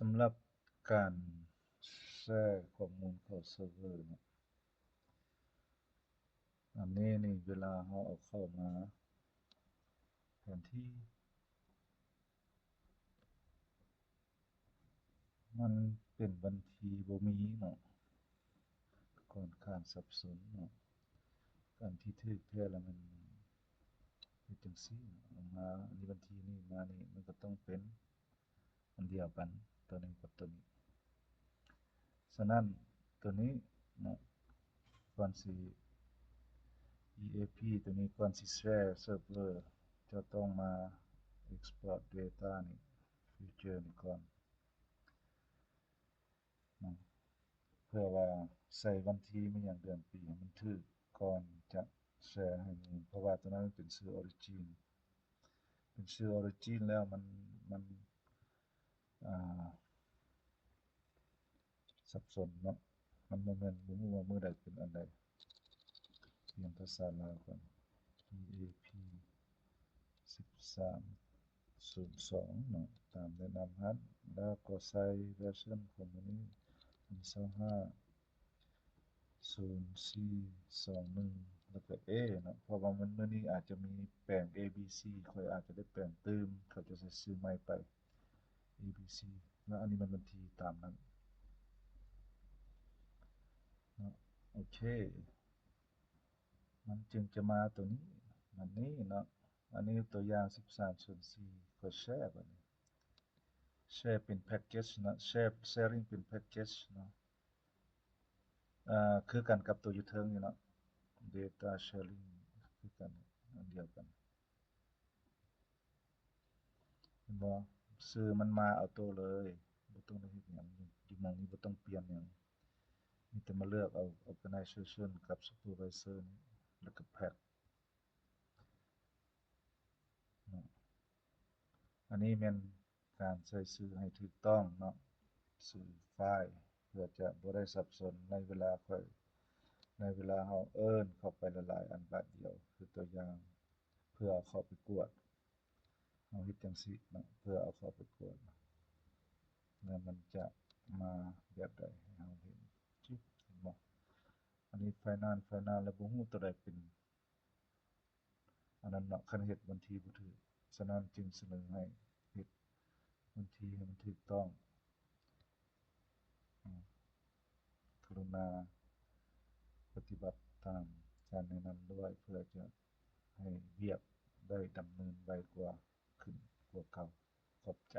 สำหรับการแชร์ข้อมูลเข้าเซิร์ฟเวอร์เนี่ยอันนี้นี่เวลาเราเอาเข้ามาแผนที่มันเป็นบัญชีบ่มีเนาะค่อนข้างสับสนเนาะการที่ถูกแท้แล้วมันเป็นจังซี่เนาะเอามาอันนี้บัญชีนี้มานี่มันก็ต้องเป็นอันเดียวกันตัวนี้กับตัวนี้ฉะนั้นตัวนี้เนาะก่อนสิ EAP ตัวนี้ก่อนสิแชร์เซิร์ฟเวอร์จะต้องมา export data นี่ฟีเจอร์นี่ก่อนเนาะเพื่อว่าใส่วันที่มันอย่างเดือนปีให้มันถูกก่อนจะแชร์ให้หมู่เพราะว่าตัวนั้นมันเป็นชื่อ Origin เป็นชื่อ Origin แล้วมันอ่าสับสนเนาะมันบ่แม่นบ่รู้ว่ามื้อใดเป็นอันใดเปลี่ยนภาษาลาวก่อน EAP 1302เนาะตามแนะนำครับแล้วก็ใส่เวอร์ชันของมื้อนี้250421แล้วก็ A เนาะเพราะว่ามันมื้อนี้อาจจะมีแปลง ABC ข้อยอาจจะได้แปลงเติมเขาจะใส่ชื่อใหม่ไป ABC แล้วอันนี้มันบัญชีตามนั้นเนาะโอเคมันจึงจะมาตัวนี้อันนี้เนาะอันนี้ตัวอย่าง1304ก็แชร์บัดนี้แชร์เป็นแพ็กเกจเนาะแชร์ sharing เป็นแพ็กเกจเนาะคือกันกับตัวอยู่เทิงนี่เนาะ data sharing คือกันอันเดียวกันเห็นบ่ชื่อมันมาเอาโตเลยบ่ต้องได้เฮ็ดหยังอยู่หม้องนี้บ่ต้องเปลี่ยนหยังมีแต่มาเลือกเอา organization กับ supervisor นี่แล้วก็ pack เนาะอันนี้แม่นการใส่ชื่อให้ถูกต้องเนาะชื่อไฟล์เพื่อจะบ่ได้สับสนในเวลาเราเอิ้นเข้าไปหลายๆอันบัดเดียวคือตัวอย่างเพื่อเอาเข้าไปกวดเราเฮ็ดจังซี่เนาะเพื่อเอาเข้าไปกวดแล้วมันจะมาแบบใดให้เราเห็นจึ๊บเห็นบ่อันนี้ finance แล้วบ่ฮู้ตัวใดเป็นอันนั้นเนาะคันเฮ็ดบัญชีบ่ถูกฉะนั้นจึงเสนอให้เฮ็ดบัญชีให้มันถูกต้องอืมกรุณาปฏิบัติตามการแนะนำด้วยเพื่อจะให้เวียกได้ดำเนินไวกว่าขึ้นกว่าเก่าขอบใจ